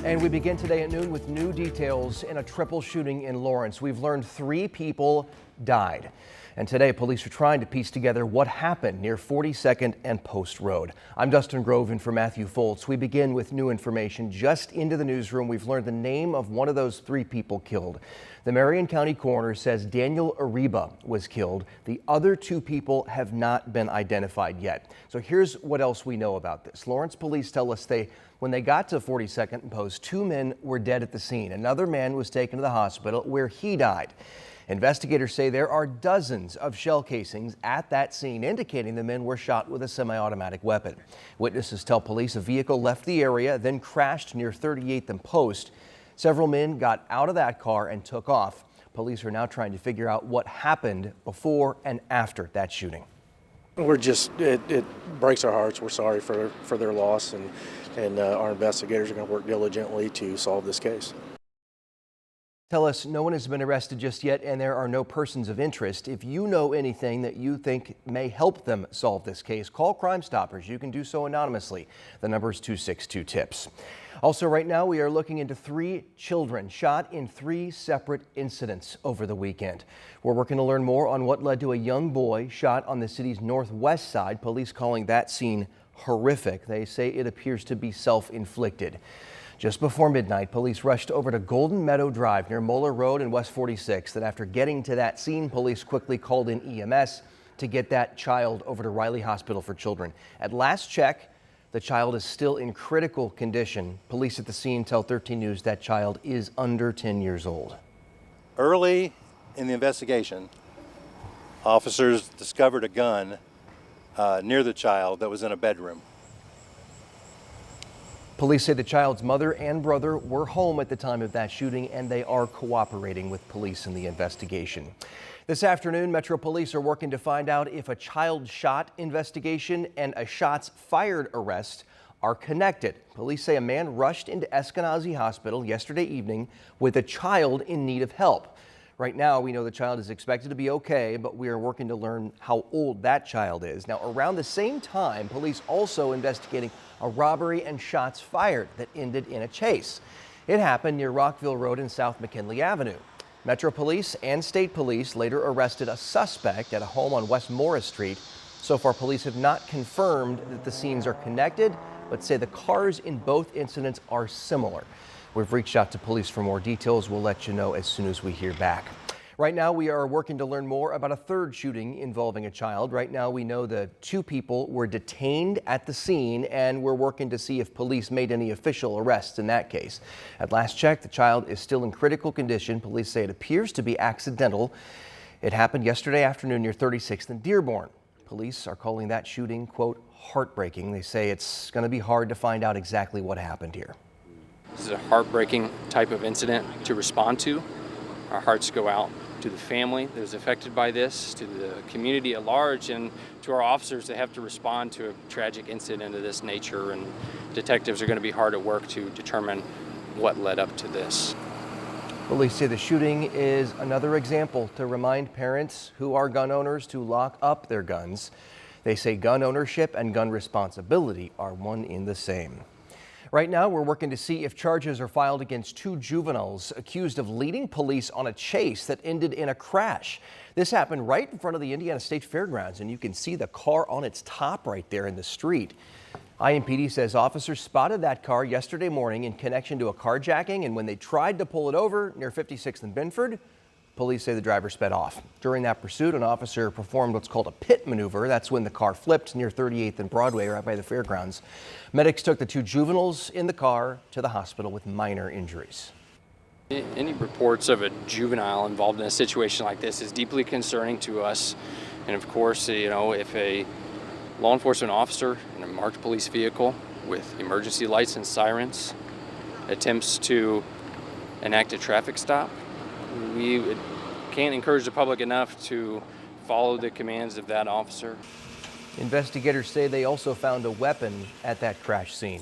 And we begin today at noon with new details in a triple shooting in Lawrence. We've learned 3 people died. And today, police are trying to piece together what happened near 42nd and Post Road. I'm Dustin Grove in for Matthew Foltz. We begin with new information. Just into the newsroom, we've learned the name of one of those 3 people killed. The Marion County coroner says Daniel Ariba was killed. The other 2 people have not been identified yet. So here's what else we know about this. Lawrence police tell us when they got to 42nd and Post, 2 men were dead at the scene. Another man was taken to the hospital where he died. Investigators say there are dozens of shell casings at that scene, indicating the men were shot with a semi-automatic weapon. Witnesses tell police a vehicle left the area, then crashed near 38th and Post. Several men got out of that car and took off. Police are now trying to figure out what happened before and after that shooting. It breaks our hearts. We're sorry for their loss, and our investigators are going to work diligently to solve this case. Tell us no one has been arrested just yet, and there are no persons of interest. If you know anything that you think may help them solve this case, call Crime Stoppers. You can do so anonymously. The number is 262-TIPS. Also, right now, we are looking into 3 children shot in 3 separate incidents over the weekend. We're working to learn more on what led to a young boy shot on the city's northwest side. Police calling that scene horrific. They say it appears to be self-inflicted. Just before midnight, police rushed over to Golden Meadow Drive near Moeller Road and West 46th. And after getting to that scene, police quickly called in EMS to get that child over to Riley Hospital for Children. At last check, the child is still in critical condition. Police at the scene tell 13 News that child is under 10 years old. Early in the investigation, officers discovered a gun near the child that was in a bedroom. Police say the child's mother and brother were home at the time of that shooting, and they are cooperating with police in the investigation. This afternoon, Metro Police are working to find out if a child shot investigation and a shots fired arrest are connected. Police say a man rushed into Eskenazi Hospital yesterday evening with a child in need of help. Right now, we know the child is expected to be okay, but we are working to learn how old that child is. Now, around the same time, police also investigating a robbery and shots fired that ended in a chase. It happened near Rockville Road and South McKinley Avenue. Metro Police and State Police later arrested a suspect at a home on West Morris Street. So far, police have not confirmed that the scenes are connected, but say the cars in both incidents are similar. We've reached out to police for more details. We'll let you know as soon as we hear back. Right now, we are working to learn more about a 3rd shooting involving a child. Right now, we know the 2 people were detained at the scene, and we're working to see if police made any official arrests in that case. At last check, the child is still in critical condition. Police say it appears to be accidental. It happened yesterday afternoon near 36th and Dearborn. Police are calling that shooting, quote, heartbreaking. They say it's going to be hard to find out exactly what happened here. This is a heartbreaking type of incident to respond to. Our hearts go out to the family that was affected by this, to the community at large, and to our officers that have to respond to a tragic incident of this nature. And detectives are going to be hard at work to determine what led up to this. Police say the shooting is another example to remind parents who are gun owners to lock up their guns. They say gun ownership and gun responsibility are one in the same. Right now, we're working to see if charges are filed against 2 juveniles accused of leading police on a chase that ended in a crash. This happened right in front of the Indiana State Fairgrounds, and you can see the car on its top right there in the street. IMPD says officers spotted that car yesterday morning in connection to a carjacking, and when they tried to pull it over near 56th and Binford, police say the driver sped off. During that pursuit, an officer performed what's called a pit maneuver. That's when the car flipped near 38th and Broadway, right by the fairgrounds. Medics took the 2 juveniles in the car to the hospital with minor injuries. Any reports of a juvenile involved in a situation like this is deeply concerning to us. And of course, if a law enforcement officer in a marked police vehicle with emergency lights and sirens attempts to enact a traffic stop, we can't encourage the public enough to follow the commands of that officer. Investigators say they also found a weapon at that crash scene.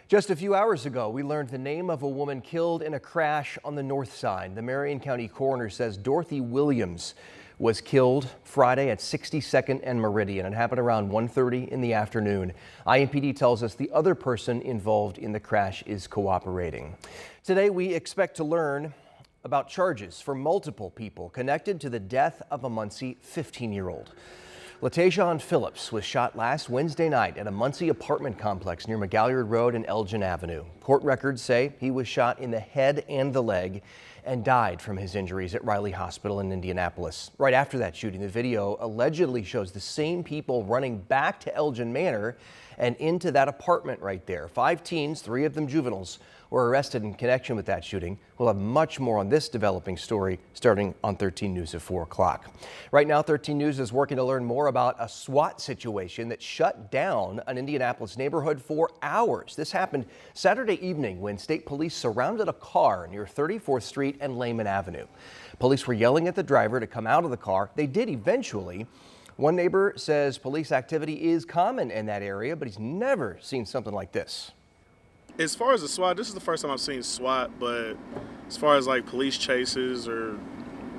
Just a few hours ago, we learned the name of a woman killed in a crash on the north side. The Marion County coroner says Dorothy Williams was killed Friday at 62nd and Meridian. It happened around 1:30 in the afternoon. IMPD tells us the other person involved in the crash is cooperating. Today, we expect to learn about charges for multiple people connected to the death of a Muncie 15-year-old. Latajon Phillips was shot last Wednesday night at a Muncie apartment complex near McGalliard Road and Elgin Avenue. Court records say he was shot in the head and the leg and died from his injuries at Riley Hospital in Indianapolis. Right after that shooting, the video allegedly shows the same people running back to Elgin Manor and into that apartment right there. 5 teens, 3 of them juveniles, were arrested in connection with that shooting. We'll have much more on this developing story starting on 13 News at 4 o'clock. Right now, 13 News is working to learn more about a SWAT situation that shut down an Indianapolis neighborhood for hours. This happened Saturday evening when state police surrounded a car near 34th Street and Lehman Avenue. Police were yelling at the driver to come out of the car. They did eventually. One neighbor says police activity is common in that area, but he's never seen something like this. As far as the SWAT, this is the first time I've seen SWAT, but as far as like police chases or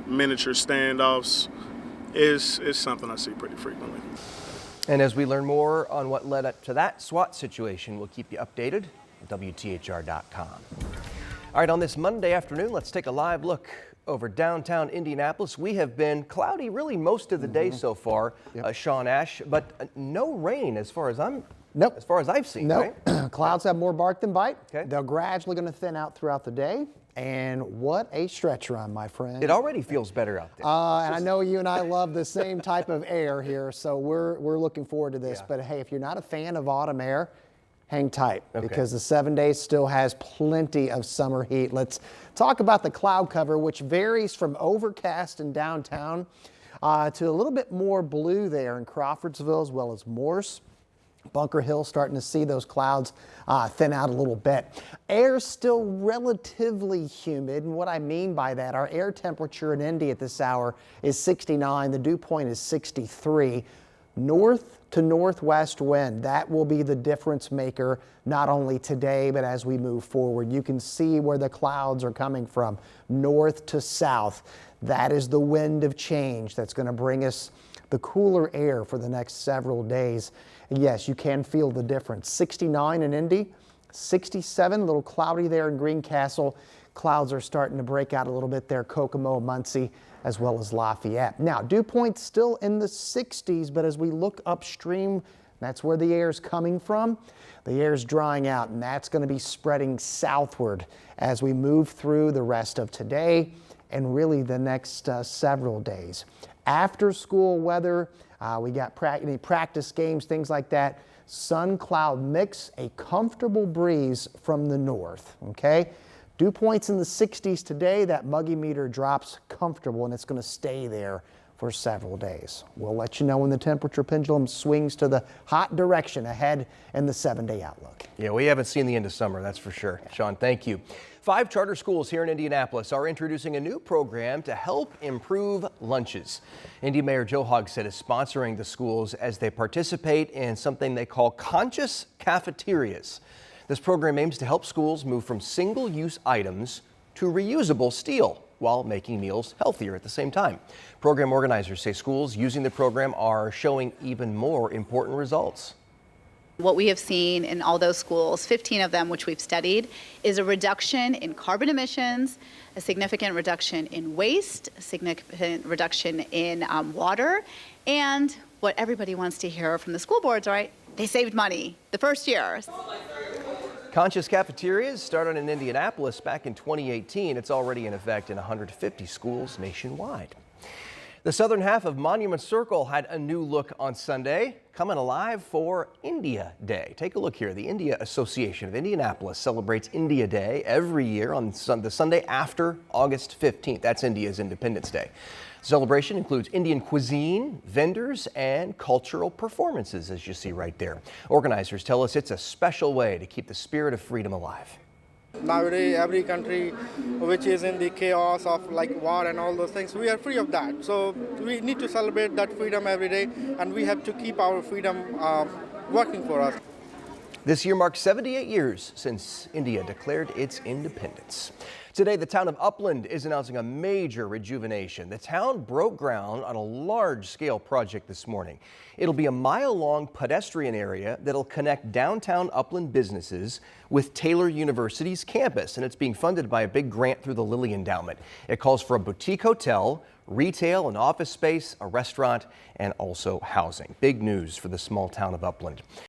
miniature standoffs, it's something I see pretty frequently. And as we learn more on what led up to that SWAT situation, we'll keep you updated at WTHR.com. All right, on this Monday afternoon, let's take a live look over downtown Indianapolis. We have been cloudy really most of the day so far, Sean Ash, but no rain as far as as far as I've seen. Nope. Right? Clouds have more bark than bite. Okay. They're gradually going to thin out throughout the day. And what a stretch run, my friend. It already feels better out there. And I know you and I love the same type of air here, so we're looking forward to this. Yeah. But hey, if you're not a fan of autumn air, hang tight because the 7 days still has plenty of summer heat. Let's talk about the cloud cover, which varies from overcast in downtown to a little bit more blue there in Crawfordsville as well as Morse. Bunker Hill starting to see those clouds thin out a little bit. Air's still relatively humid, and what I mean by that, our air temperature in Indy at this hour is 69. The dew point is 63. North to northwest wind, that will be the difference maker not only today but as we move forward. You can see where the clouds are coming from, north to south. That is the wind of change that's going to bring us the cooler air for the next several days. Yes, you can feel the difference. 69 in Indy, 67, a little cloudy there in Greencastle. Clouds are starting to break out a little bit there, Kokomo, Muncie, as well as Lafayette. Now, dew point still in the 60s, but as we look upstream, that's where the air is coming from. The air is drying out, and that's going to be spreading southward as we move through the rest of today and really the next several days. After school weather, we got any practice games, things like that. Sun cloud mix, a comfortable breeze from the north, okay? Dew points in the 60s today. That muggy meter drops comfortable, and it's going to stay there for several days. We'll let you know when the temperature pendulum swings to the hot direction ahead in the 7-day outlook. Yeah, we haven't seen the end of summer, that's for sure. Sean, thank you. 5 charter schools here in Indianapolis are introducing a new program to help improve lunches. Indy Mayor Joe Hogsett is sponsoring the schools as they participate in something they call conscious cafeterias. This program aims to help schools move from single-use items to reusable steel while making meals healthier at the same time. Program organizers say schools using the program are showing even more important results. What we have seen in all those schools, 15 of them which we've studied, is a reduction in carbon emissions, a significant reduction in waste, a significant reduction in water, and what everybody wants to hear from the school boards, right? They saved money the first year. Conscious cafeterias started in Indianapolis back in 2018. It's already in effect in 150 schools nationwide. The southern half of Monument Circle had a new look on Sunday, coming alive for India Day. Take a look here. The India Association of Indianapolis celebrates India Day every year on the Sunday after August 15th. That's India's Independence Day. The celebration includes Indian cuisine, vendors, and cultural performances, as you see right there. Organizers tell us it's a special way to keep the spirit of freedom alive. Nowadays, every country which is in the chaos of like war and all those things, we are free of that. So we need to celebrate that freedom every day, and we have to keep our freedom working for us. This year marks 78 years since India declared its independence. Today, the town of Upland is announcing a major rejuvenation. The town broke ground on a large-scale project this morning. It'll be a mile-long pedestrian area that'll connect downtown Upland businesses with Taylor University's campus, and it's being funded by a big grant through the Lilly Endowment. It calls for a boutique hotel, retail and office space, a restaurant, and also housing. Big news for the small town of Upland.